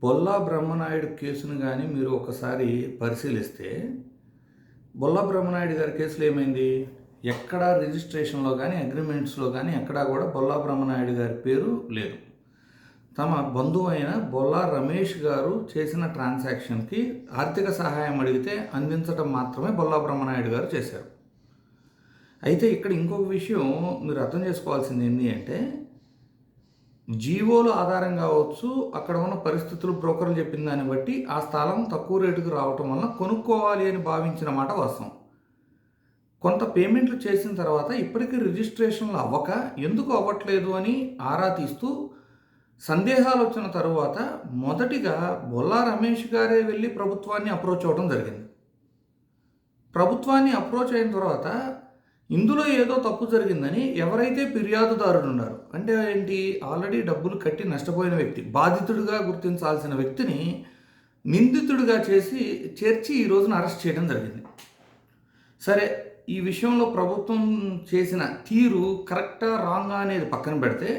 బొల్లా బ్రహ్మనాయుడు కేసును గాని మీరు ఒకసారి పరిశీలిస్తే, బొల్లా బ్రహ్మనాయుడు గారి కేసులో ఏమైంది? ఎక్కడా రిజిస్ట్రేషన్‌లో గాని, అగ్రీమెంట్స్‌లో గాని ఎక్కడా గూడా బొల్లా బ్రహ్మనాయుడు గారి పేరు లేదు. తమ బంధువైన బొల్లా రమేష్ గారు చేసిన ట్రాన్సాక్షన్‌కి ఆర్థిక సహాయం అడిగితే అందించటం మాత్రమే బొల్లా బ్రహ్మనాయుడు గారు చేశారు. అయితే ఇక్కడ ఇంకొక విషయం మీరు అర్థం చేసుకోవాల్సింది ఏంటి అంటే, జీవోల ఆధారం కావచ్చు, అక్కడ ఉన్న పరిస్థితులు బ్రోకర్లు చెప్పిన దాన్ని బట్టి ఆ స్థలం తక్కువ రేటుకు రావటం వలన కొనుక్కోవాలి అని భావించిన మాట వాస్తవం. కొంత పేమెంట్లు చేసిన తర్వాత ఇప్పటికీ రిజిస్ట్రేషన్లు అవ్వక ఎందుకు అవ్వట్లేదు అని ఆరా తీస్తూ సందేహాలు వచ్చిన తరువాత మొదటిగా బొల్లా రమేష్ గారే వెళ్ళి ప్రభుత్వాన్ని అప్రోచ్ అవ్వడం జరిగింది. ప్రభుత్వాన్ని అప్రోచ్ అయిన తర్వాత ఇందులో ఏదో తప్పు జరిగిందని ఎవరైతే ఫిర్యాదుదారులు ఉన్నారు, అంటే ఏంటి, ఆల్రెడీ డబ్బులు కట్టి నష్టపోయిన వ్యక్తి, బాధితుడిగా గుర్తించాల్సిన వ్యక్తిని నిందితుడిగా చేర్చి ఈ రోజున అరెస్ట్ చేయడం జరిగింది. సరే, ఈ విషయంలో ప్రభుత్వం చేసిన తీరు కరెక్టా రాంగా అనేది పక్కన పెడితే,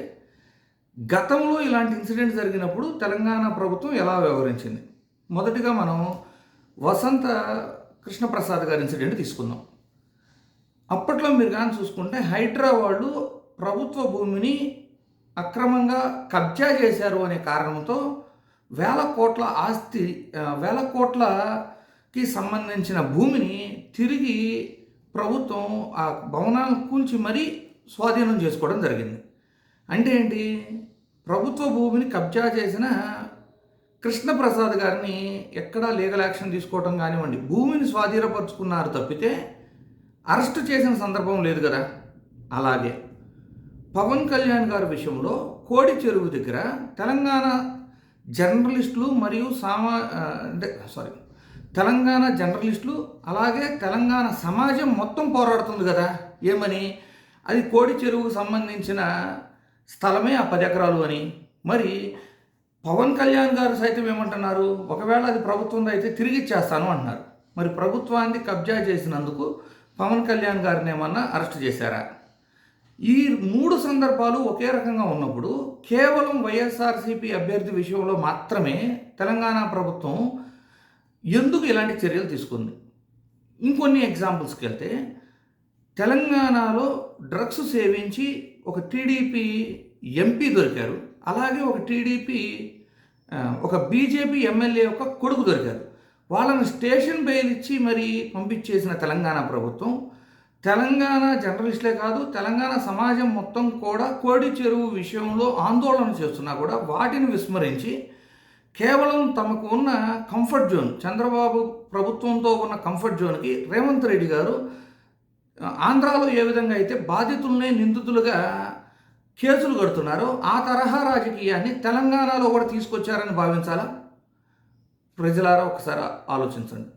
గతంలో ఇలాంటి ఇన్సిడెంట్ జరిగినప్పుడు తెలంగాణ ప్రభుత్వం ఎలా వ్యవహరించింది? మొదటిగా మనం వసంత కృష్ణప్రసాద్ గారి ఇన్సిడెంట్ తీసుకుందాం. అప్పట్లో మీరు కానీ చూసుకుంటే హైడ్రా వాళ్ళు ప్రభుత్వ భూమిని అక్రమంగా కబ్జా చేశారు అనే కారణంతో వేల కోట్లకి సంబంధించిన భూమిని తిరిగి ప్రభుత్వం ఆ భవనాలను కూల్చి మరీ స్వాధీనం చేసుకోవడం జరిగింది. అంటే ఏంటి, ప్రభుత్వ భూమిని కబ్జా చేసిన కృష్ణప్రసాద్ గారిని ఎక్కడా లీగల్ యాక్షన్ తీసుకోవడం కానివ్వండి, భూమిని స్వాధీనపరుచుకున్నారు తప్పితే అరెస్టు చేసిన సందర్భం లేదు కదా. అలాగే పవన్ కళ్యాణ్ గారి విషయంలో కోడి చెరువు దగ్గర తెలంగాణ జర్నలిస్టులు మరియు తెలంగాణ జర్నలిస్టులు అలాగే తెలంగాణ సమాజం మొత్తం పోరాడుతుంది కదా. ఏమని? అది కోడి చెరువుకు సంబంధించిన స్థలమే ఆ 10 ఎకరాలు అని. మరి పవన్ కళ్యాణ్ గారు సైతం ఏమంటున్నారు, ఒకవేళ అది ప్రభుత్వం అయితే తిరిగి ఇచ్చేస్తాను అంటున్నారు. మరి ప్రభుత్వాన్ని కబ్జా చేసినందుకు పవన్ కళ్యాణ్ గారిని ఏమన్నా అరెస్ట్ చేశారా? ఈ 3 సందర్భాలు ఒకే రకంగా ఉన్నప్పుడు కేవలం వైఎస్ఆర్సీపీ అభ్యర్థి విషయంలో మాత్రమే తెలంగాణ ప్రభుత్వం ఎందుకు ఇలాంటి చర్యలు తీసుకుంది? ఇంకొన్ని ఎగ్జాంపుల్స్కి వెళ్తే, తెలంగాణలో డ్రగ్స్ సేవించి ఒక టీడీపీ ఎంపీ దొరికారు, అలాగే ఒక బీజేపీ ఎమ్మెల్యే యొక్క కొడుకు దొరికారు. వాళ్ళని స్టేషన్ బెయిల్ ఇచ్చి మరి పంపించేసిన తెలంగాణ ప్రభుత్వం, తెలంగాణ జర్నలిస్టులే కాదు తెలంగాణ సమాజం మొత్తం కూడా కోడి చెరువు విషయంలో ఆందోళన చేస్తున్నా కూడా వాటిని విస్మరించి కేవలం తమకు ఉన్న కంఫర్ట్ జోన్, చంద్రబాబు ప్రభుత్వంతో ఉన్న కంఫర్ట్ జోన్కి రేవంత్ రెడ్డి గారు ఆంధ్రాలో ఏ విధంగా అయితే బాధితులనే నిందితులుగా కేసులు కడుతున్నారో ఆ తరహా రాజకీయాన్ని తెలంగాణలో కూడా తీసుకొచ్చారని భావించాలా? ప్రజలారా ఒకసారి ఆలోచించండి.